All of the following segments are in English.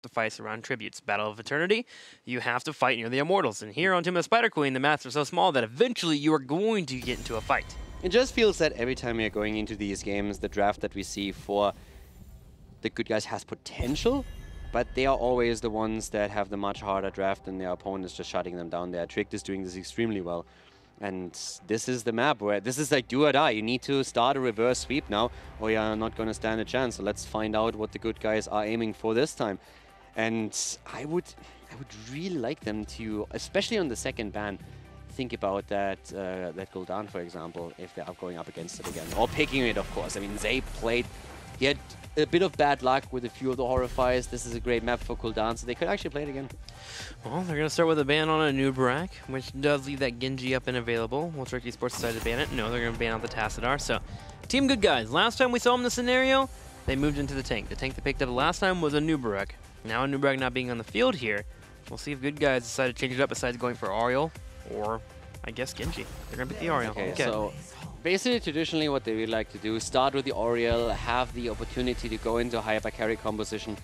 the fights around tributes. Battle of Eternity, you have to fight near the Immortals. And here on Tomb of the Spider Queen, the maps are so small that eventually you are going to get into a fight. It just feels that every time we are going into these games, the draft that we see for the good guys has potential, but they are always the ones that have the much harder draft and their opponent is just shutting them down there. Tricked is doing this extremely well. And this is the map where this is like do or die. You need to start a reverse sweep now or you're not going to stand a chance. So let's find out what the good guys are aiming for this time. And I would really like them to, especially on the second ban, think about that Gul'dan, for example, if they're going up against it again. Or picking it, of course. I mean, they played, he had a bit of bad luck with a few of the Horrifiers. This is a great map for Gul'dan, so they could actually play it again. Well, they're going to start with a ban on a Nubrak, which does leave that Genji up and available. Will Trick Esports decide to ban it? No, they're going to ban out the Tassadar. So, Team Good Guys, last time we saw them in the scenario, they moved into the tank. The tank they picked up last time was a Nubrak. Now a Nubrak not being on the field here, we'll see if Good Guys decide to change it up besides going for Ariel or, I guess, Genji. They're going to pick the Ariel. Okay, so basically, traditionally, what they really like to do is start with the Oriel, have the opportunity to go into hyper carry composition.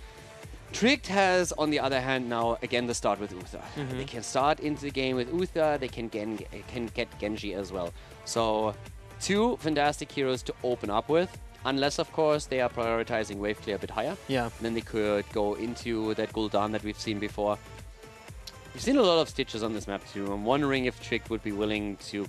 Tricked has, on the other hand, now again the start with Uther. They can start into the game with Uther. They can get Genji as well. So, two fantastic heroes to open up with. Unless, of course, they are prioritizing wave clear a bit higher. Yeah. Then they could go into that Gul'dan that we've seen before. We've seen a lot of Stitches on this map too. I'm wondering if Tricked would be willing to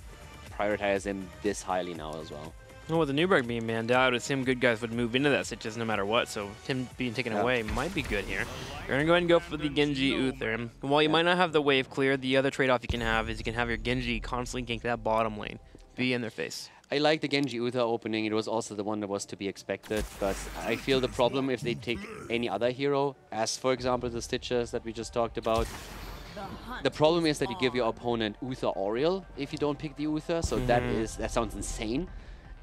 prioritize him this highly now as well. Well, with the Nubrak being manned out, it seemed Good Guys would move into that Stitches no matter what, so him being taken away might be good here. You're going to go ahead and go for the Genji Uther. And while you might not have the wave clear, the other trade-off you can have is you can have your Genji constantly gank that bottom lane. Be in their face. I like the Genji Uther opening. It was also the one that was to be expected, but I feel the problem if they take any other hero, as for example the Stitches that we just talked about, the problem is that you give your opponent Uther Oriel if you don't pick the Uther, so that sounds insane.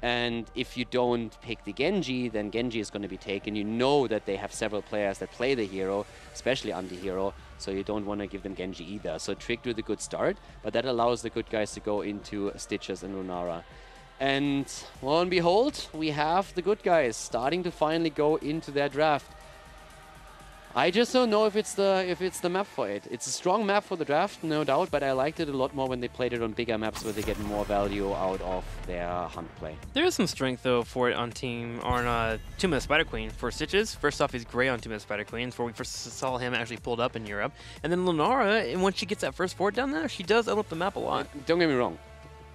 And if you don't pick the Genji, then Genji is going to be taken. You know that they have several players that play the hero, especially anti-hero, so you don't want to give them Genji either. So Tricked with a good start, but that allows the good guys to go into Stitches and Lunara. And lo and behold, we have the good guys starting to finally go into their draft. I just don't know if it's the map for it. It's a strong map for the draft, no doubt, but I liked it a lot more when they played it on bigger maps where they get more value out of their hunt play. There is some strength though for it on Tomb of the Spider Queen for Stitches. First off, he's great on Tomb of the Spider Queen. Before we first saw him actually pulled up in Europe, and then Lunara, and once she gets that first fort down there, she does open up the map a lot. Don't get me wrong,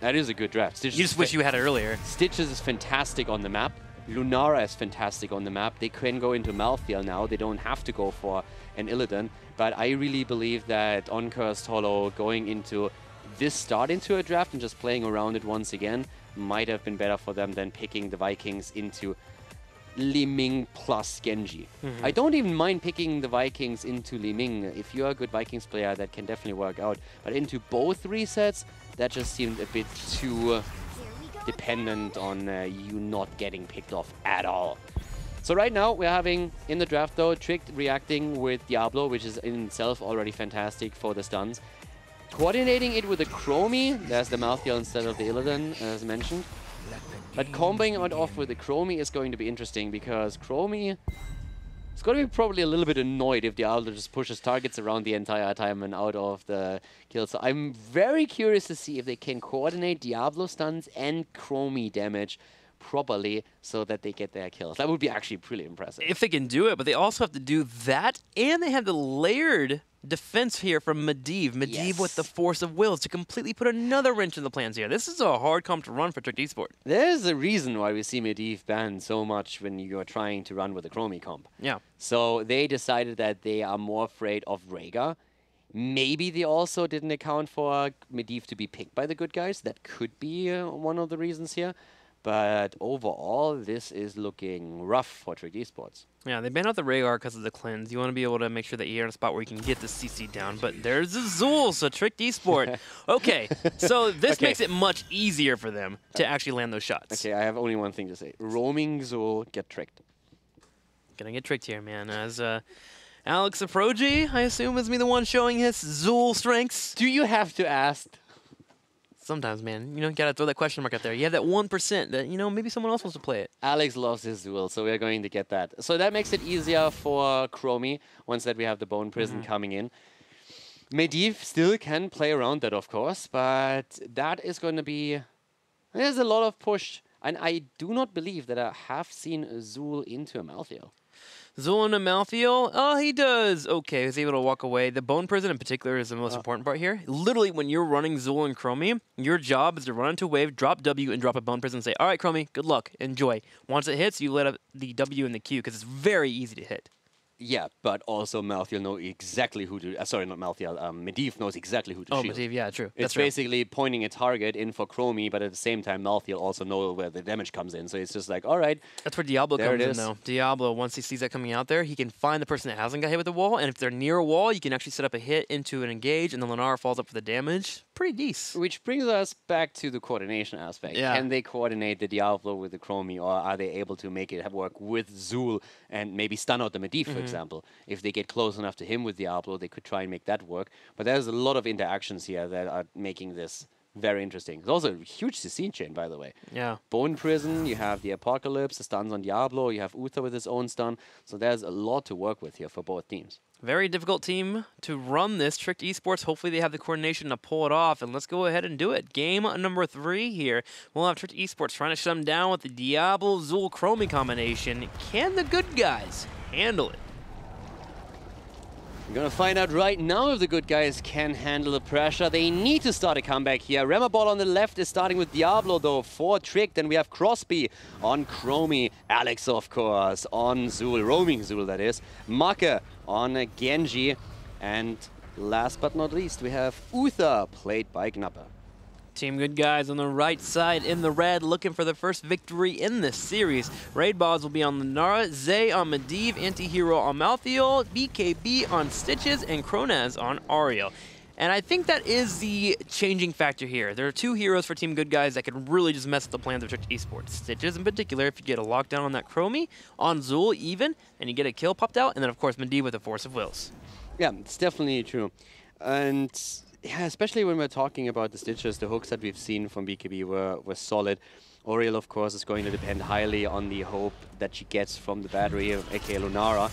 that is a good draft. Stitches you just wish you had it earlier. Stitches is fantastic on the map. Lunara is fantastic on the map. They can go into Malthael now. They don't have to go for an Illidan. But I really believe that on Cursed Hollow, going into this start into a draft and just playing around it once again might have been better for them than picking the Vikings into Li Ming plus Genji. I don't even mind picking the Vikings into Li Ming. If you're a good Vikings player, that can definitely work out. But into both resets, that just seemed a bit too dependent on you not getting picked off at all. So right now we're having in the draft though Tricked reacting with Diablo, which is in itself already fantastic for the stuns. Coordinating it with the Chromie, there's the Malthael instead of the Illidan as mentioned. But comboing it off with the Chromie is going to be interesting because Chromie is going to be probably a little bit annoyed if Diablo just pushes targets around the entire time and out of the kill. So I'm very curious to see if they can coordinate Diablo stuns and Chromie damage properly so that they get their kills. That would be actually pretty impressive. If they can do it, but they also have to do that, and they have the layered defense here from Medivh. Medivh with the Force of Wills to completely put another wrench in the plans here. This is a hard comp to run for Tricked Esports. There's a reason why we see Medivh banned so much when you're trying to run with a Chromie comp. Yeah. So they decided that they are more afraid of Rhaegar. Maybe they also didn't account for Medivh to be picked by the good guys. That could be one of the reasons here. But overall, this is looking rough for Tricked Esports. Yeah, they banned out the Rhaegar because of the cleanse. You want to be able to make sure that you're in a spot where you can get the CC down. But there's Azul, so Tricked Esports. Okay, so this makes it much easier for them to actually land those shots. Okay, I have only one thing to say. Roaming Zul get tricked. Gonna get tricked here, man. As Alex Aproji, I assume, is me the one showing his Zul strengths. Do you have to ask? sometimes, man. You know, gotta throw that question mark out there. You have that 1% that, you know, maybe someone else wants to play it. Alex loves his duel, so we're going to get that. So that makes it easier for Chromie once that we have the Bone Prison coming in. Medivh still can play around that, of course, but that is going to be... There's a lot of push, and I do not believe that I have seen Zul into a Malthael. Zul into Malthael? Oh, he does. Okay, he's able to walk away. The Bone Prison in particular is the most important part here. Literally, when you're running Zul and Chromie, your job is to run into a wave, drop W, and drop a Bone Prison and say, all right, Chromie, good luck, enjoy. Once it hits, you let up the W in the Q, because it's very easy to hit. Yeah, but also Malthael knows exactly who to... sorry, not Malthael. Medivh knows exactly who to shield. Medivh, yeah, true. It's basically pointing a target in for Chromie, but at the same time, Malthael also knows where the damage comes in. So it's just like, all right. That's where Diablo comes in, though. Diablo, once he sees that coming out there, he can find the person that hasn't got hit with the wall, and if they're near a wall, you can actually set up a hit into an engage, and the Lunara falls up for the damage. Pretty decent. Which brings us back to the coordination aspect. Yeah. Can they coordinate the Diablo with the Chromie, or are they able to make it work with Zul and maybe stun out the Medivh, for example? If they get close enough to him with Diablo, they could try and make that work. But there's a lot of interactions here that are making this very interesting. There's also a huge scene chain, by the way. Yeah. Bone Prison, you have the Apocalypse, the stuns on Diablo, you have Uther with his own stun. So there's a lot to work with here for both teams. Very difficult team to run this. Tricked Esports, hopefully they have the coordination to pull it off, and let's go ahead and do it. Game number 3 here. We'll have Tricked Esports trying to shut them down with the Diablo Zul Chromie combination. Can the good guys handle it? We're going to find out right now if the good guys can handle the pressure. They need to start a comeback here. Remaball on the left is starting with Diablo, though, for Trick. Then we have Crosby on Chromie. Alex, of course, on Zul. Roaming Zul, that is. Make on Genji. And last but not least, we have Uther, played by Gnapper. Team Good Guys on the right side in the red, looking for the first victory in this series. Raid Boss will be on Lunara, Zay on Medivh, Antihero on Malthael, BKB on Stitches, and Kronaz on Ariel. And I think that is the changing factor here. There are 2 heroes for Team Good Guys that could really just mess up the plans of Tricked Esports. Stitches in particular, if you get a lockdown on that Chromie, on Zul even, and you get a kill popped out, and then of course Medivh with the Force of Wills. Yeah, it's definitely true. And... yeah, especially when we're talking about the Stitches, the hooks that we've seen from BKB were solid. Oriel, of course, is going to depend highly on the hope that she gets from the battery, aka Lunara.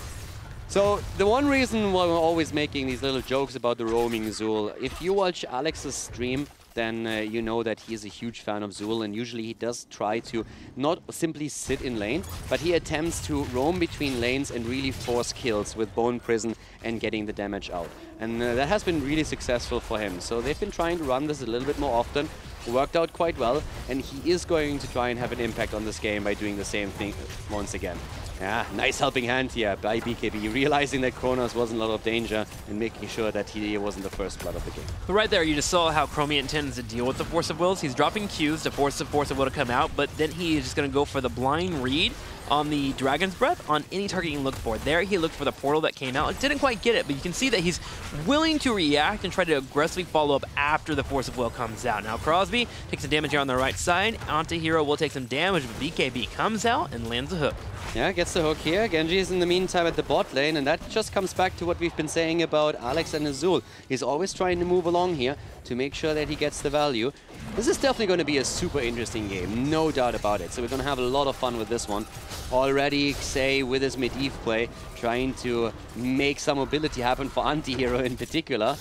So the one reason why we're always making these little jokes about the roaming Zul, if you watch Alex's stream, then you know that he is a huge fan of Zul, and usually he does try to not simply sit in lane, but he attempts to roam between lanes and really force kills with Bone Prison and getting the damage out. And that has been really successful for him. So they've been trying to run this a little bit more often, worked out quite well, and he is going to try and have an impact on this game by doing the same thing once again. Yeah, nice helping hand here by BKB, realizing that Kronos was in a lot of danger and making sure that he wasn't the first blood of the game. But right there, you just saw how Chromie intends to deal with the Force of Wills. He's dropping Qs to force the Force of Will to come out, but then he is just going to go for the blind read on the Dragon's Breath on any target you can look for. There, he looked for the portal that came out. Didn't quite get it, but you can see that he's willing to react and try to aggressively follow up after the Force of Will comes out. Now, Crosby takes some damage here on the right side. Antihero will take some damage, but BKB comes out and lands a hook. Yeah, gets the hook here. Genji is in the meantime at the bot lane, and that just comes back to what we've been saying about Alex and Azul. He's always trying to move along here to make sure that he gets the value. This is definitely going to be a super interesting game, no doubt about it. So we're going to have a lot of fun with this one. Already, Xay with his Medivh play, trying to make some mobility happen for Antihero in particular.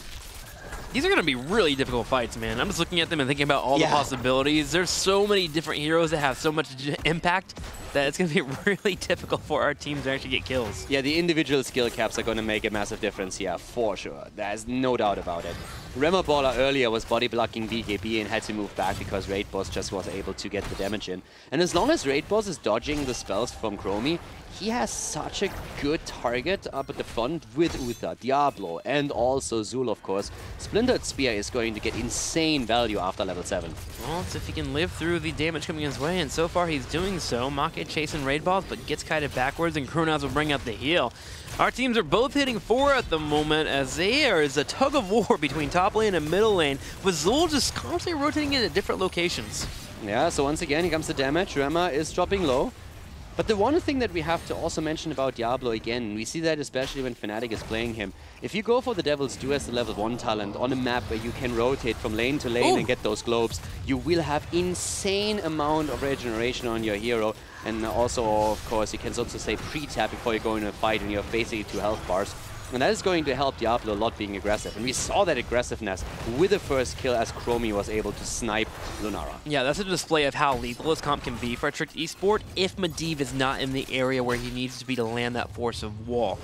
These are going to be really difficult fights, man. I'm just looking at them and thinking about all the possibilities. There's so many different heroes that have so much impact that it's going to be really difficult for our teams to actually get kills. Yeah, the individual skill caps are going to make a massive difference here, for sure. There's no doubt about it. Remaballer earlier was body blocking BKB and had to move back because Raid Boss just was able to get the damage in. And as long as Raid Boss is dodging the spells from Chromie, he has such a good target up at the front with Uther, Diablo, and also Zul, of course. Splintered Spear is going to get insane value after level 7. Well, it's if he can live through the damage coming his way, and so far he's doing so. Make chasing Raid Balls, but gets kited backwards, and Kronaz will bring out the heal. Our teams are both hitting 4 at the moment, as there is a tug of war between top lane and middle lane, with Zul just constantly rotating into different locations. Yeah, so once again, here comes the damage. Rema is dropping low. But the one thing that we have to also mention about Diablo again, we see that especially when Fnatic is playing him. If you go for the Devil's Due as the level 1 talent on a map where you can rotate from lane to lane and get those globes, you will have insane amount of regeneration on your hero. And also, of course, you can so to say pre-tap before you go into a fight and you have basically 2 health bars. And that is going to help Diablo a lot being aggressive. And we saw that aggressiveness with the first kill as Chromie was able to snipe Lunara. Yeah, that's a display of how lethal this comp can be for a Tricked Esport if Medivh is not in the area where he needs to be to land that Force of Will.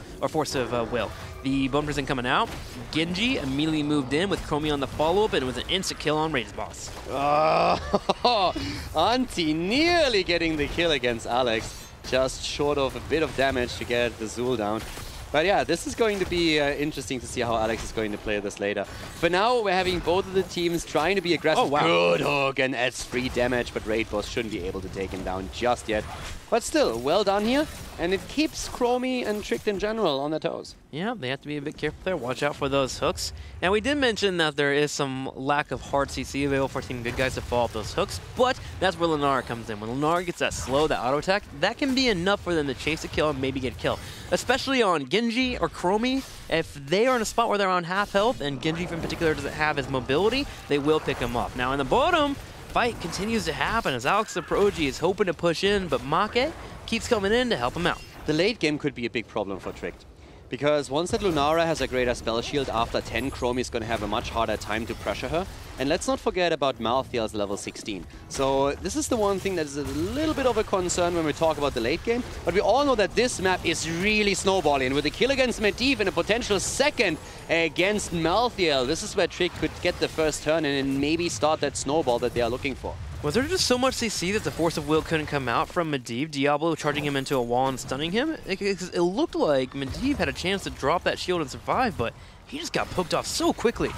The Bone Prison coming out. Genji immediately moved in with Chromie on the follow-up, and it was an instant kill on Raids Boss. Oh, Auntie nearly getting the kill against Alex. Just short of a bit of damage to get the Zul down. But yeah, this is going to be interesting to see how Alex is going to play this later. For now, we're having both of the teams trying to be aggressive. Oh, wow. Good hook, and adds free damage, but Raid Boss shouldn't be able to take him down just yet. But still, well done here. And it keeps Chromie and Tricked in general on their toes. Yeah, they have to be a bit careful there. Watch out for those hooks. Now, we did mention that there is some lack of hard CC available for Team Good Guys to follow up those hooks, but that's where Lunara comes in. When Lunara gets that slow, that auto attack, that can be enough for them to chase a kill and maybe get a kill. Especially on Genji or Chromie, if they are in a spot where they're on half health, and Genji in particular doesn't have his mobility, they will pick him up. Now, in the bottom, fight continues to happen as Alex the Prodigy is hoping to push in, but Make keeps coming in to help him out. The late game could be a big problem for Tricked. Because once that Lunara has a greater spell shield, after 10, Chromie is going to have a much harder time to pressure her. And let's not forget about Malthael's level 16. So this is the one thing that is a little bit of a concern when we talk about the late game. But we all know that this map is really snowballing. With a kill against Medivh and a potential second against Malthael, this is where Tricked could get the first turn and maybe start that snowball that they are looking for. Was there just so much CC that the Force of Will couldn't come out from Medivh? Diablo charging him into a wall and stunning him? It looked like Medivh had a chance to drop that shield and survive, but he just got poked off so quickly.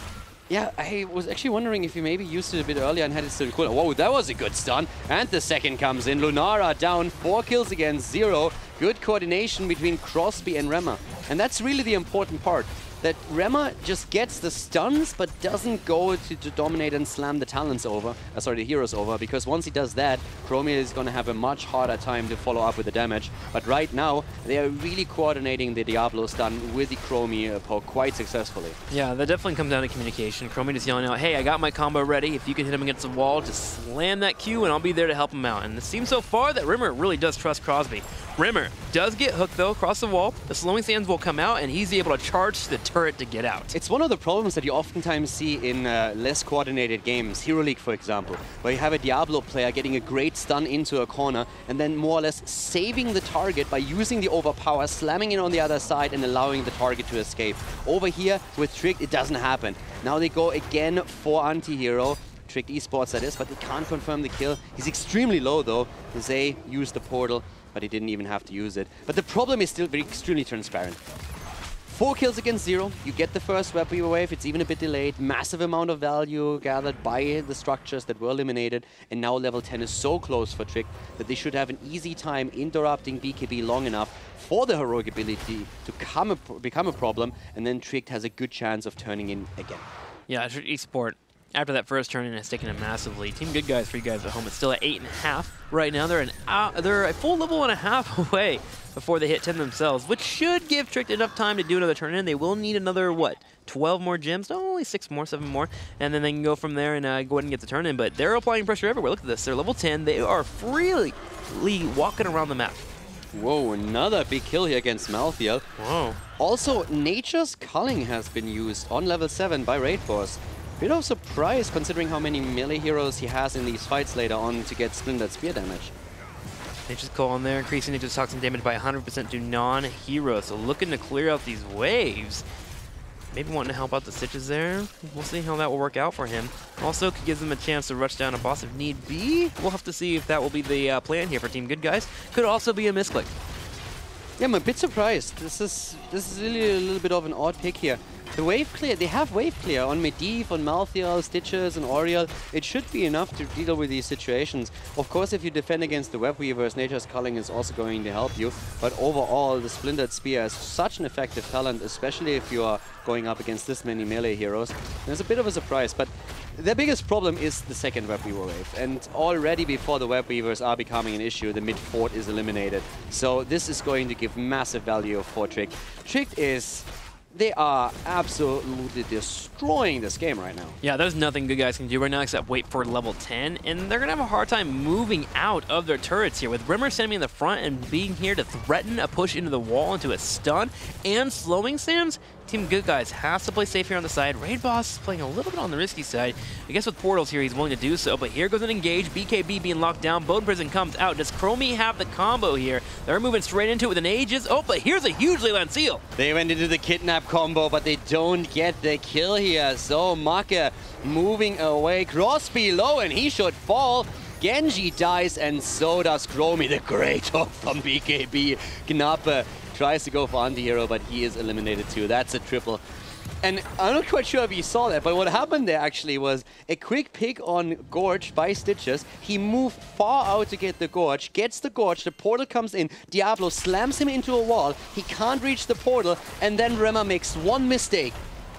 Yeah, I was actually wondering if he maybe used it a bit earlier and had it still cool. Whoa, that was a good stun. And the second comes in. Lunara down, 4 kills against 0. Good coordination between Crosby and Rema. And that's really the important part. That Rema just gets the stuns, but doesn't go to dominate and slam the talents over, the heroes over, because once he does that, Chromie is going to have a much harder time to follow up with the damage. But right now, they are really coordinating the Diablo stun with the Chromie poke quite successfully. Yeah, that definitely comes down to communication. Chromie just yelling out, hey, I got my combo ready. If you can hit him against the wall, just slam that Q and I'll be there to help him out. And it seems so far that Rimmer really does trust Crosby. Rimmer does get hooked, though, across the wall. The slowing sands will come out, and he's able to charge the turret to get out. It's one of the problems that you oftentimes see in less coordinated games. Hero League, for example, where you have a Diablo player getting a great stun into a corner and then more or less saving the target by using the overpower, slamming it on the other side, and allowing the target to escape. Over here, with Tricked, it doesn't happen. Now they go again for anti-hero. Tricked Esports, that is, but they can't confirm the kill. He's extremely low, though. Zay used the portal, but he didn't even have to use it. But the problem is still extremely transparent. 4 kills against 0. You get the first weapon wave. It's even a bit delayed. Massive amount of value gathered by the structures that were eliminated. And now level 10 is so close for Tricked that they should have an easy time interrupting BKB long enough for the heroic ability to become a problem. And then Tricked has a good chance of turning in again. Yeah, Tricked Esport, after that first turn in, has taken a massive lead. Team Good Guys, for you guys at home, it's still at 8.5 right now. They're a full level and a half away before they hit 10 themselves, which should give Tricked enough time to do another turn in. They will need another, what, 12 more gems? No, only 6 more, 7 more. And then they can go from there and go ahead and get the turn in. But they're applying pressure everywhere. Look at this. They're level 10. They are freely walking around the map. Whoa, another big kill here against Malthael. Whoa. Also, Nature's Culling has been used on level 7 by Raid Boss. Bit of surprise considering how many melee heroes he has in these fights later on to get Splintered Spear damage. Nature's Call on there, increasing Nature's Toxin damage by 100% to non-heroes. So looking to clear out these waves. Maybe wanting to help out the Stitches there. We'll see how that will work out for him. Also, could give them a chance to rush down a boss if need be. We'll have to see if that will be the plan here for Team Good Guys. Could also be a misclick. Yeah, I'm a bit surprised. This is really a little bit of an odd pick here. The wave clear, they have wave clear on Medivh, on Malthael, Stitches, and Oriel. It should be enough to deal with these situations. Of course, if you defend against the Web Weavers, Nature's Culling is also going to help you. But overall, the Splintered Spear is such an effective talent, especially if you are going up against this many melee heroes. And it's a bit of a surprise, but The biggest problem is the second Web Weaver wave, and already before the Web Weavers are becoming an issue, the mid fort is eliminated. So this is going to give massive value for Trick. Trick is... They are absolutely destroying this game right now. Yeah, there's nothing good guys can do right now except wait for level 10, and they're going to have a hard time moving out of their turrets here, with Rimmer standing in the front and being here to threaten a push into the wall, into a stun, and slowing Sams. Team Good Guys has to play safe here on the side. Raid Boss is playing a little bit on the risky side. I guess with portals here, he's willing to do so, but here goes an engage. BKB being locked down. Bone Prison comes out. Does Chromie have the combo here? They're moving straight into it with an Aegis. Oh, but here's a huge Leyline Seal. They went into the kidnap combo, but they don't get the kill here. So Maka moving away. Cross below, and he should fall. Genji dies, and so does Chromie. The great hook from BKB. Knappe tries to go for anti-hero, but he is eliminated too. That's a triple. And I'm not quite sure if you saw that, but what happened there actually was a quick pick on Gorge by Stitches. He moved far out to get the Gorge, gets the Gorge, the portal comes in, Diablo slams him into a wall, he can't reach the portal, and then Rema makes one mistake.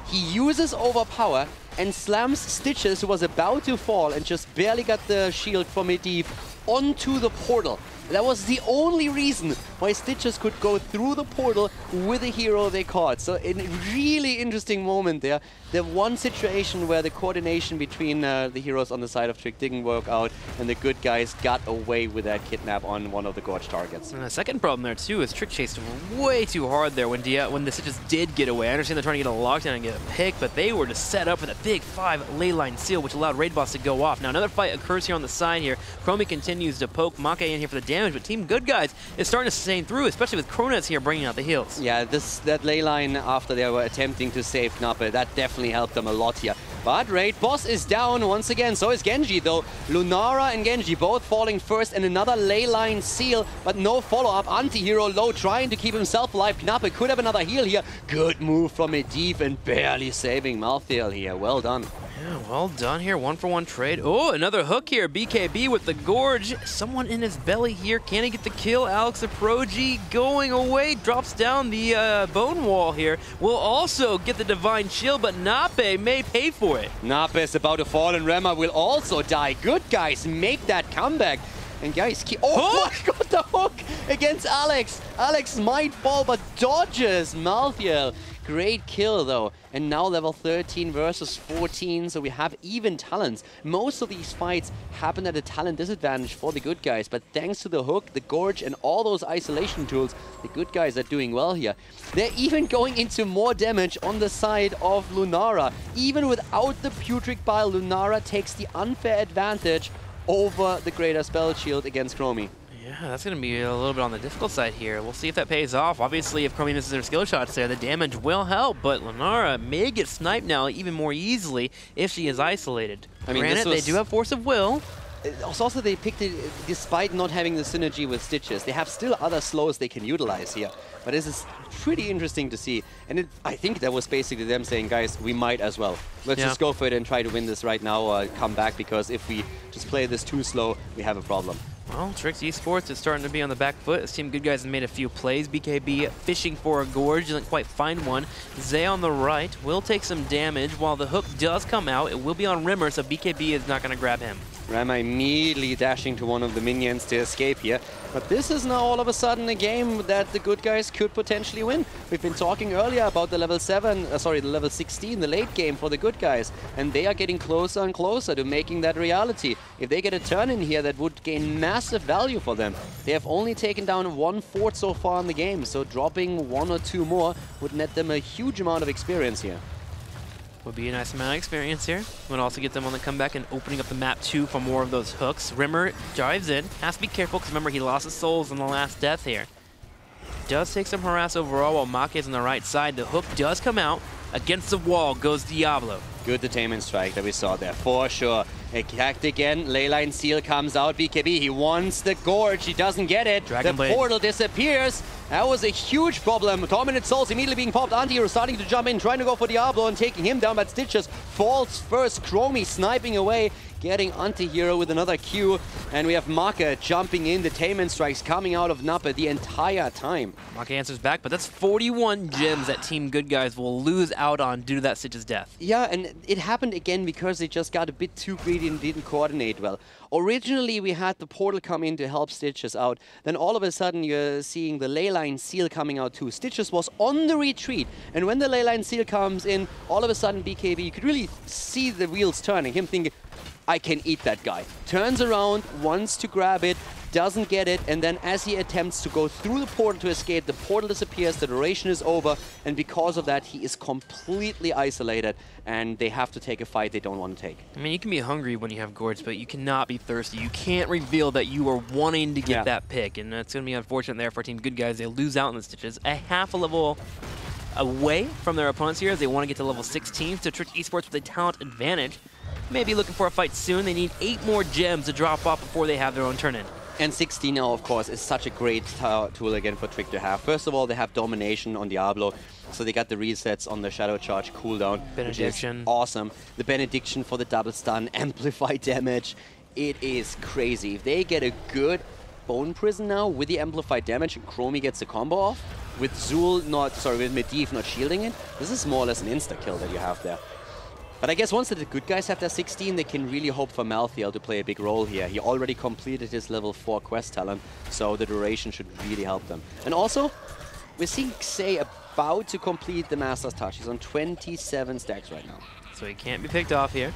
He uses Overpower and slams Stitches, who was about to fall and just barely got the shield from Medivh, onto the portal. That was the only reason why Stitches could go through the portal with a hero they caught. So a really interesting moment there. The one situation where the coordination between the heroes on the side of Trick didn't work out, and the good guys got away with that kidnap on one of the Gorge targets. And the second problem there too is Trick chased way too hard there when the Stitches did get away. I understand they're trying to get a lockdown and get a pick, but they were just set up with a big 5 Leyline Seal, which allowed Raid Boss to go off. Now another fight occurs here on the side here. Chromie continues to poke Maka in here for the damage, but Team Good Guys is starting to sustain through, especially with Kronos here bringing out the heals. Yeah, that Leyline after they were attempting to save Knappe, that definitely helped them a lot here. But Raid Boss is down once again, so is Genji though. Lunara and Genji both falling first, and another Leyline Seal, but no follow-up. Anti-hero low, trying to keep himself alive. Knappe could have another heal here. Good move from Medivh, and barely saving Malthael here. Well done. Yeah, well done here. 1-for-1 trade. Oh, another hook here. BKB with the Gorge. Someone in his belly here. Can he get the kill? Alex Aproji going away. Drops down the bone wall here. Will also get the Divine Shield, but Knappe may pay for it. Knappe is about to fall, and Rema will also die. Good guys make that comeback. And guys, oh my god, the hook against Alex. Alex might fall, but dodges Malthael. Great kill though, and now level 13 versus 14, so we have even talents. Most of these fights happen at a talent disadvantage for the good guys, but thanks to the hook, the Gorge, and all those isolation tools, the good guys are doing well here. They're even going into more damage on the side of Lunara. Even without the Putrid Bile, Lunara takes the unfair advantage over the Greater Spell Shield against Chromie. Yeah, that's going to be a little bit on the difficult side here. We'll see if that pays off. Obviously, if Chromie misses their skill shots there, the damage will help, but Lunara may get sniped now even more easily if she is isolated. I mean, granted, they do have Force of Will. Also, they picked it despite not having the synergy with Stitches. They have still other slows they can utilize here. But this is pretty interesting to see. And I think that was basically them saying, guys, we might as well. Let's just go for it and try to win this right now or come back, because if we just play this too slow, we have a problem. Well, Tricks Esports is starting to be on the back foot. This Team Good Guys has made a few plays. BKB fishing for a Gorge, doesn't quite find one. Zay on the right will take some damage. While the hook does come out, it will be on Rimmer, so BKB is not going to grab him. Rema immediately dashing to one of the minions to escape here. But this is now all of a sudden a game that the good guys could potentially win. We've been talking earlier about the level 16, the late game for the good guys. And they are getting closer and closer to making that reality. If they get a turn in here, that would gain massive value for them. They have only taken down 1 fort so far in the game, so dropping 1 or 2 more would net them a huge amount of experience here. Would be a nice amount of experience here. Would also get them on the comeback and opening up the map too for more of those hooks. Rimmer dives in. Has to be careful because remember he lost his souls in the last death here. Does take some harass overall while Maka is on the right side. The hook does come out. Against the wall goes Diablo. Good detainment strike that we saw there, for sure. Attacked again, Leyline Seal comes out, BKB, he wants the Gorge, he doesn't get it. The portal disappears. That was a huge problem. Tormented Souls immediately being popped. Anti-hero starting to jump in, trying to go for Diablo and taking him down, but Stitches falls first. Chromie sniping away. getting anti-hero with another Q, and we have Maka jumping in, the Tainment Strikes coming out of Nappa the entire time. Maka answers back, but that's 41 gems that Team Good Guys will lose out on due to that Stitch's death. Yeah, and it happened again because they just got a bit too greedy and didn't coordinate well. Originally, we had the portal come in to help Stitches out. Then all of a sudden, you're seeing the Leyline Seal coming out too. Stitches was on the retreat, and when the Leyline Seal comes in, all of a sudden, BKB, you could really see the wheels turning. Him thinking, I can eat that guy. Turns around, wants to grab it, doesn't get it, and then as he attempts to go through the portal to escape, the portal disappears, the duration is over, and because of that, he is completely isolated, and they have to take a fight they don't want to take. I mean, you can be hungry when you have Gorge, but you cannot be thirsty. You can't reveal that you are wanting to get that pick, and it's going to be unfortunate there for Team Good Guys. They lose out in the Stitches. A half a level away from their opponents here as they want to get to level 16, so Trick Esports with a talent advantage. Maybe looking for a fight soon. They need 8 more gems to drop off before they have their own turn-in. And 16 now, of course, is such a great tool again for Trick to have. First of all, they have Domination on Diablo, so they got the resets on the Shadow Charge cooldown, Benediction. Which is awesome. The Benediction for the double stun, amplify damage. It is crazy. If they get a good Bone Prison now with the amplified damage and Chromie gets the combo off, with with Medivh not shielding it, this is more or less an insta-kill that you have there. But I guess once the Good Guys have their 16, they can really hope for Malthael to play a big role here. He already completed his level 4 quest talent, so the duration should really help them. And also, we're seeing Xay about to complete the Master's Touch. He's on 27 stacks right now. So he can't be picked off here.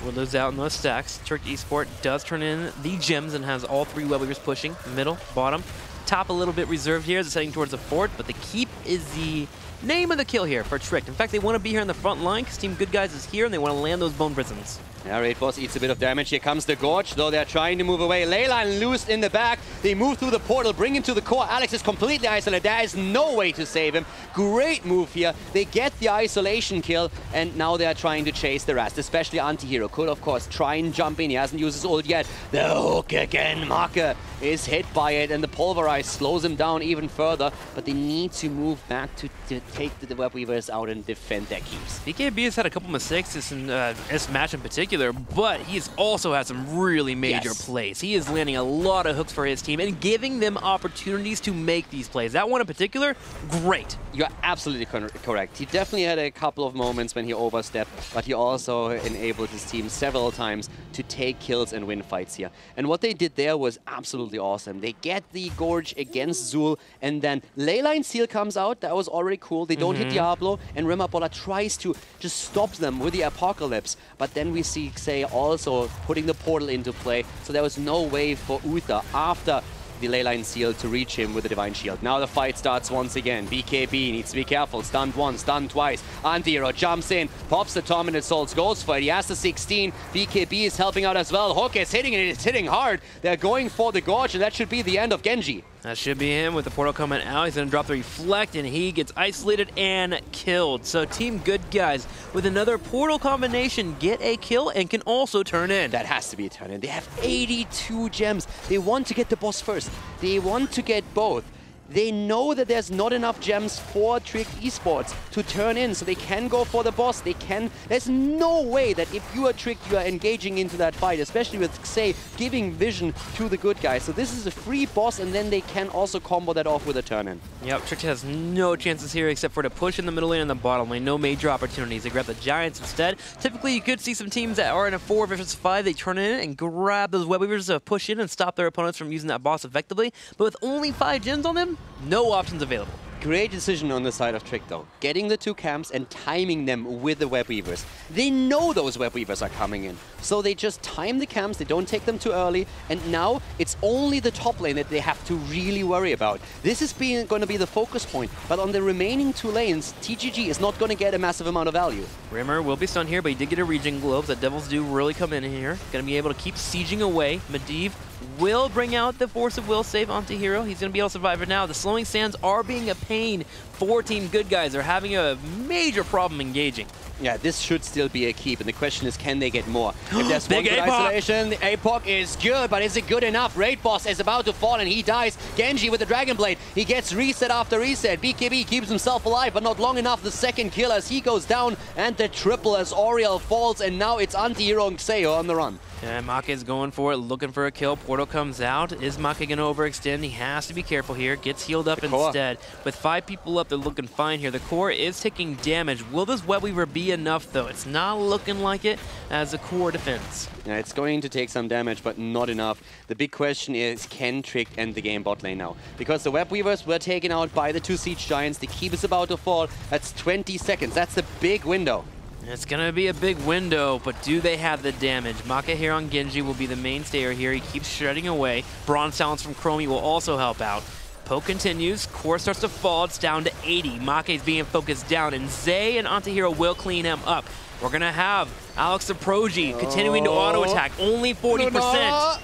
We'll lose out on those stacks. Trick Esport does turn in the gems and has all 3 web weavers pushing. Middle, bottom. Top a little bit reserved here as it's heading towards the fort, but the keep is the name of the kill here for Trick. In fact, they want to be here in the front line because Team Good Guys is here and they want to land those Bone Prisons. Yeah, Raid Boss eats a bit of damage. Here comes the Gorge, though they're trying to move away. Leyline loosed in the back. They move through the portal, bring him to the core. Alex is completely isolated. There is no way to save him. Great move here. They get the isolation kill, and now they're trying to chase the rest, especially Antihero. Could, of course, try and jump in. He hasn't used his ult yet. The hook again. Maka is hit by it, and the Pulverize slows him down even further, but they need to move back to take the Web Weavers out and defend their keeps. BKB has had a couple mistakes this match in particular, but he's also had some really major plays. He is landing a lot of hooks for his team and giving them opportunities to make these plays. That one in particular, great. You're absolutely correct. He definitely had a couple of moments when he overstepped, but he also enabled his team several times to take kills and win fights here. And what they did there was absolutely awesome. They get the Gorge against Zul, and then Leyline Seal comes out. That was already cool. They don't hit Diablo, and Remabola tries to just stop them with the Apocalypse. But then we see Xay also putting the portal into play, so there was no way for Uther after the Leyline Seal to reach him with the Divine Shield. Now the fight starts once again. BKB needs to be careful. Stunned once, stunned twice. Antihero jumps in, pops the Tormented Souls, goes for it. He has the 16. BKB is helping out as well. Hook is hitting it. It's hitting hard. They're going for the Gorge, and that should be the end of Genji. That should be him with the portal coming out. He's going to drop the Reflect, and he gets isolated and killed. So Team Good Guys, with another portal combination, get a kill and can also turn in. That has to be a turn in. They have 82 gems. They want to get the boss first. They want to get both. They know that there's not enough gems for Trick Esports to turn in, so they can go for the boss. There's no way that if you are Trick, you are engaging into that fight, especially with Xay giving vision to the Good Guys. So this is a free boss, and then they can also combo that off with a turn-in. Yep, Trick has no chances here except for to push in the middle lane and the bottom lane. No major opportunities. They grab the Giants instead. Typically, you could see some teams that are in a 4 versus 5. They turn in and grab those Web Weavers to push in and stop their opponents from using that boss effectively. But with only 5 gems on them, no options available. Great decision on the side of Trick, though. Getting the 2 camps and timing them with the Web Weavers. They know those Web Weavers are coming in, so they just time the camps, they don't take them too early, and now it's only the top lane that they have to really worry about. This is going to be the focus point, but on the remaining 2 lanes, TGG is not going to get a massive amount of value. Rimmer will be stunned here, but he did get a regen globe. The Devils do really come in here. Going to be able to keep sieging away. Medivh will bring out the Force of Will save onto Hero. He's going to be able to survive it now. The slowing sands are being a pain for Team Good Guys. They're having a major problem engaging. Yeah, this should still be a keep, and the question is, can they get more? If there's one Big good APOC. isolation, the APOC is good, but is it good enough? Raid Boss is about to fall, and he dies. Genji with the Dragon Blade. He gets reset after reset. BKB keeps himself alive, but not long enough. The second kill as he goes down, and the triple as Oriel falls, and now it's anti-hero Xeo on the run. Yeah, Make is going for it, looking for a kill. Portal comes out. Is Make going to overextend? He has to be careful here. Gets healed up instead. With 5 people up, they're looking fine here. The core is taking damage. Will this Web Weaver be enough, though? It's not looking like it as the core defends. Yeah, it's going to take some damage, but not enough. The big question is, can Trick end the game bot lane now? Because the Web Weavers were taken out by the 2 Siege Giants. The keep is about to fall. That's 20 seconds. That's the big window. It's going to be a big window, but do they have the damage? Make here on Genji will be the mainstayer here. He keeps shredding away. Bronze Talents from Chromie will also help out. Poke continues. Core starts to fall. It's down to 80. Make is being focused down, and Zay and Antihero will clean him up. We're going to have Alex the Proji continuing to auto-attack. Only 40%.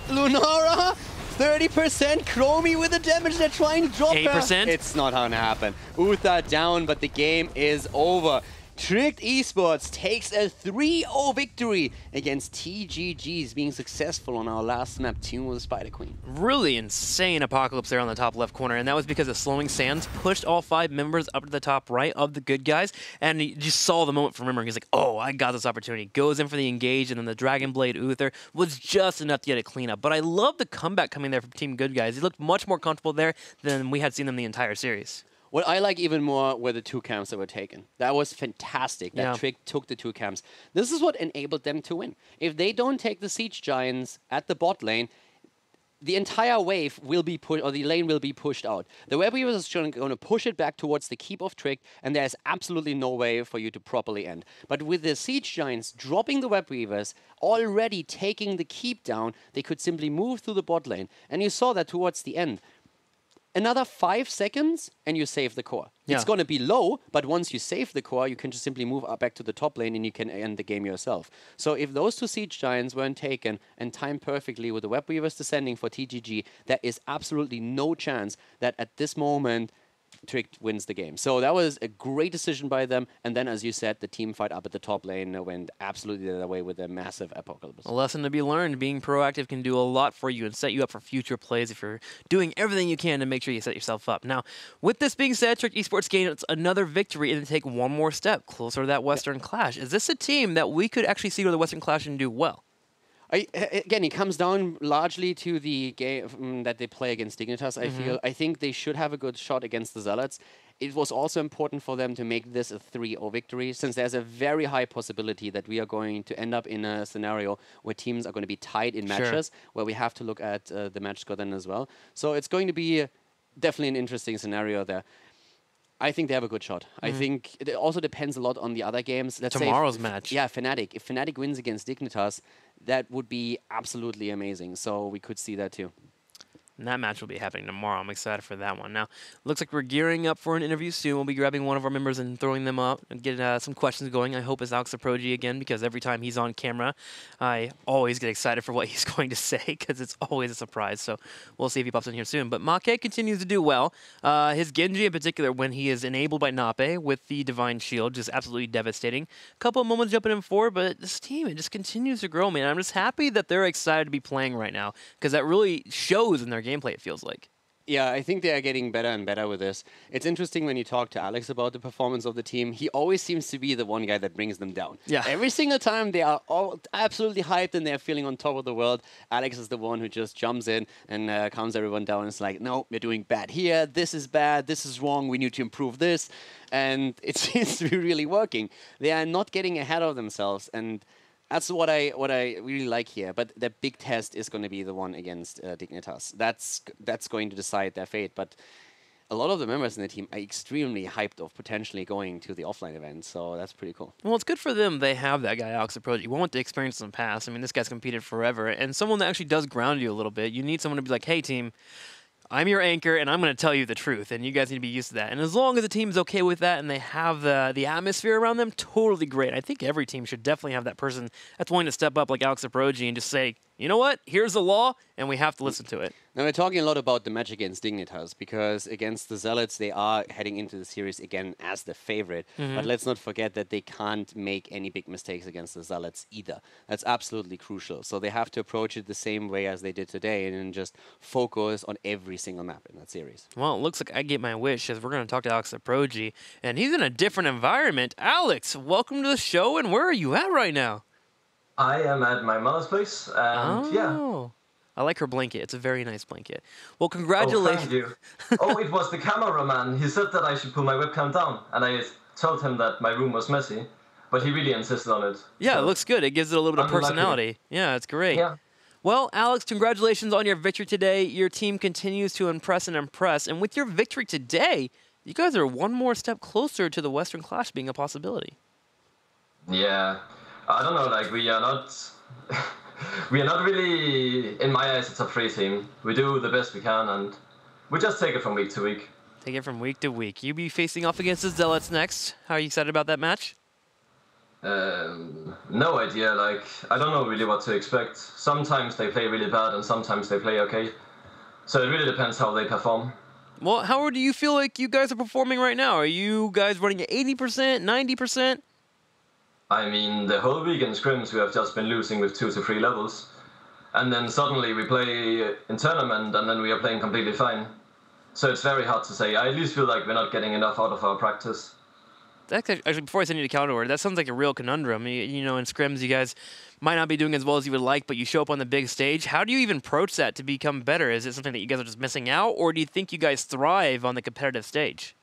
Lunara! 30%, Chromie with the damage they're trying to drop 8%? It's not going to happen. Uther down, but the game is over. Tricked Esports takes a 3-0 victory against TGGs, being successful on our last map, Team with the Spider Queen. Really insane apocalypse there on the top left corner, and that was because the Slowing Sands pushed all 5 members up to the top right of the good guys, and you just saw the moment from Rimmer. He's like, oh, I got this opportunity. Goes in for the engage, and then the Dragon Blade Uther was just enough to get a cleanup. But I love the comeback coming there from Team Good Guys. He looked much more comfortable there than we had seen them the entire series. What I like even more were the 2 camps that were taken. That was fantastic. That Trick took the 2 camps. This is what enabled them to win. If they don't take the Siege Giants at the bot lane, the entire wave will be pushed, or the lane will be pushed out. The Web Weavers is going to push it back towards the keep of Trick, and there's absolutely no way for you to properly end. But with the Siege Giants dropping the Web Weavers, already taking the keep down, they could simply move through the bot lane. And you saw that towards the end. Another 5 seconds and you save the core. Yeah. It's going to be low, but once you save the core, you can just simply move up back to the top lane and you can end the game yourself. So if those 2 Siege Giants weren't taken and timed perfectly with the Web Weavers descending for TGG, there is absolutely no chance that at this moment Trick wins the game. So that was a great decision by them. And then, as you said, the team fight up at the top lane went absolutely the other way with a massive apocalypse. A lesson to be learned. Being proactive can do a lot for you and set you up for future plays if you're doing everything you can to make sure you set yourself up. Now, with this being said, Trick Esports gains another victory and to take one more step closer to that Western Clash. Is this a team that we could actually see where the Western Clash and do well? Again, it comes down largely to the game that they play against Dignitas, I feel. I think they should have a good shot against the Zealots. It was also important for them to make this a 3-0 victory, since there's a very high possibility that we are going to end up in a scenario where teams are going to be tied in matches, where we have to look at the match score then as well. So it's going to be definitely an interesting scenario there. I think they have a good shot. I think it also depends a lot on the other games. Let's Tomorrow's match. Yeah, Fnatic. If Fnatic wins against Dignitas, that would be absolutely amazing. So we could see that too. And that match will be happening tomorrow. I'm excited for that one. Now, looks like we're gearing up for an interview soon. We'll be grabbing one of our members and throwing them up and get some questions going. I hope it's Alex the Proji again, because every time he's on camera, I always get excited for what he's going to say, because it's always a surprise. So we'll see if he pops in here soon. But Make continues to do well. His Genji in particular, when he is enabled by Nape with the Divine Shield, just absolutely devastating. A couple of moments jumping in for, but this team, it just continues to grow, man. I'm just happy that they're excited to be playing right now, because that really shows in their gameplay, it feels like. Yeah, I think they are getting better and better with this. It's interesting when you talk to Alex about the performance of the team. He always seems to be the one guy that brings them down. Yeah. Every single time they are all absolutely hyped and they're feeling on top of the world. Alex is the one who just jumps in and calms everyone down. It's like, no, we're doing bad here. This is bad. This is wrong. We need to improve this. And it seems to be really working. They are not getting ahead of themselves. And that's what I really like here. But the big test is going to be the one against Dignitas. That's going to decide their fate. But a lot of the members in the team are extremely hyped of potentially going to the offline event. So that's pretty cool. Well, it's good for them. They have that guy, Alex the Proji. We want the experience in the past. I mean, this guy's competed forever. And someone that actually does ground you a little bit. You need someone to be like, hey, team, I'm your anchor, and I'm going to tell you the truth, and you guys need to be used to that. And as long as the team's okay with that and they have the atmosphere around them, totally great. I think every team should definitely have that person that's willing to step up like Alex the Proji and just say, you know what, here's the law, and we have to listen to it. Now we're talking a lot about the match against Dignitas, because against the Zealots they are heading into the series again as the favorite. But let's not forget that they can't make any big mistakes against the Zealots either. That's absolutely crucial. So they have to approach it the same way as they did today and just focus on every single map in that series. Well, it looks like I get my wish, as we're going to talk to Alex Aproji, and he's in a different environment. Alex, welcome to the show, and where are you at right now? I am at my mother's place, and yeah. I like her blanket. It's a very nice blanket. Well, congratulations. Oh, thank you. Oh, it was the cameraman. He said that I should pull my webcam down, and I told him that my room was messy, but he really insisted on it. Yeah, so it looks good. It gives it a little bit of personality. Lucky. Yeah, it's great. Yeah. Well, Alex, congratulations on your victory today. Your team continues to impress and impress, and with your victory today, you guys are one more step closer to the Western Clash being a possibility. Yeah. I don't know, like, we are not... we are not really, in my eyes, a top 3 team. We do the best we can, and we just take it from week to week. Take it from week to week. You be facing off against the Zealots next. How are you excited about that match? No idea. Like, I don't know really what to expect. Sometimes they play really bad, and sometimes they play okay. So it really depends how they perform. Well, how do you feel like you guys are performing right now? Are you guys running at 80%, 90%? I mean, the whole week in scrims we have just been losing with 2 to 3 levels. And then suddenly we play in tournament and then we are playing completely fine. So it's very hard to say. I at least feel like we're not getting enough out of our practice. Actually, before I send you to counter word, that sounds like a real conundrum. You know, in scrims you guys might not be doing as well as you would like, but you show up on the big stage. How do you even approach that to become better? Is it something that you guys are just missing out, or do you think you guys thrive on the competitive stage?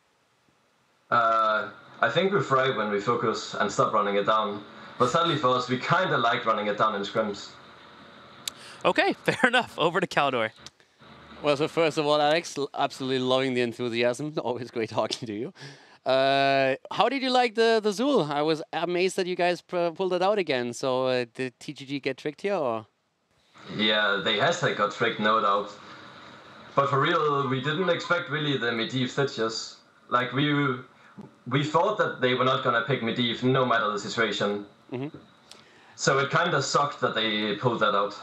I think we thrive when we focus and stop running it down. But sadly for us, we kind of like running it down in scrims. Okay, fair enough. Over to Caldor. Well, so first of all, Alex, absolutely loving the enthusiasm. Always great talking to you. How did you like the Zul? I was amazed that you guys pulled it out again. So did TGG get tricked here, or? Yeah, they hashtag got tricked, no doubt. But for real, we didn't expect really the Medivh stitches. Like, we thought that they were not going to pick Medivh no matter the situation. So it kind of sucked that they pulled that out.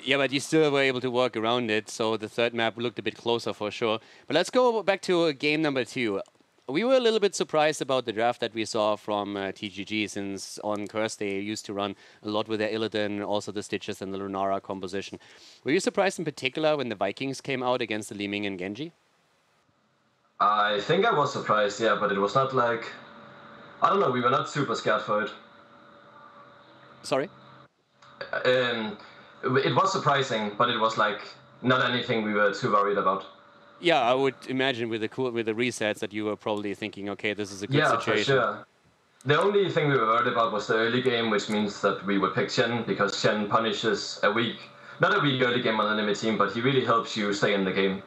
Yeah, but you still were able to work around it, so the third map looked a bit closer for sure. But let's go back to game number 2. We were a little bit surprised about the draft that we saw from TGG, since on Curse they used to run a lot with their Illidan, also the Stitches and the Lunara composition. Were you surprised in particular when the Vikings came out against the Li Ming and Genji? I think I was surprised, yeah, but it was not like... I don't know, we were not super scared for it. Sorry? It was surprising, but it was like not anything we were too worried about. Yeah, I would imagine with the resets that you were probably thinking, okay, this is a good situation. Yeah, for sure. The only thing we were worried about was the early game, which means that we would pick Shen, because Shen punishes a weak, not a weak early game on an enemy team, but he really helps you stay in the game.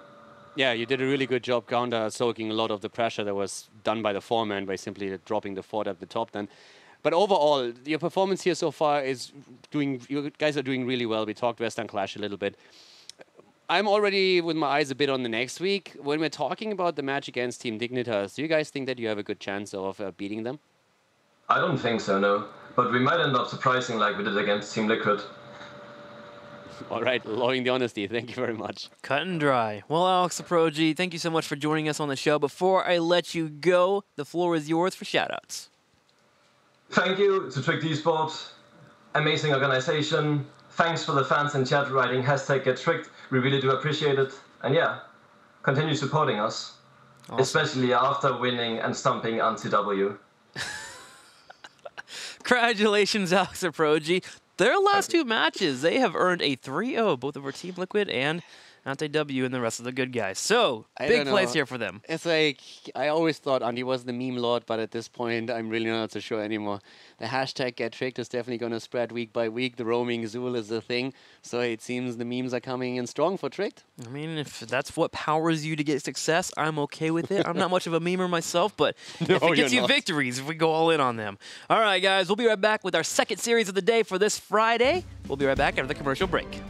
Yeah, you did a really good job counter-soaking a lot of the pressure that was done by the 4-man by simply dropping the fort at the top then. But overall, your performance here so far is you guys are doing really well. We talked Western Clash a little bit. I'm already with my eyes a bit on the next week. When we're talking about the match against Team Dignitas, do you guys think that you have a good chance of beating them? I don't think so, no. But we might end up surprising like we did against Team Liquid. All right, loving the honesty. Thank you very much. Cut and dry. Well, Alex Aproji, thank you so much for joining us on the show. Before I let you go, the floor is yours for shoutouts. Thank you to Tricked Esport. Amazing organization. Thanks for the fans in chat writing #GetTricked. We really do appreciate it. And yeah, continue supporting us. Awesome. Especially after winning and stumping Anti-W. Congratulations, Alex Aproji. Their last 2 matches, they have earned a 3-0, both over Team Liquid and Anti-W and the rest of the good guys. So, big plays here for them. It's like, I always thought Andy was the meme lord, but at this point, I'm really not so sure anymore. The #GetTricked is definitely going to spread week by week. The roaming Zul is a thing. So it seems the memes are coming in strong for Tricked. I mean, if that's what powers you to get success, I'm okay with it. I'm not much of a memer myself, but no, if it gets you victories, if we go all in on them. All right, guys, we'll be right back with our second series of the day for this Friday. We'll be right back after the commercial break.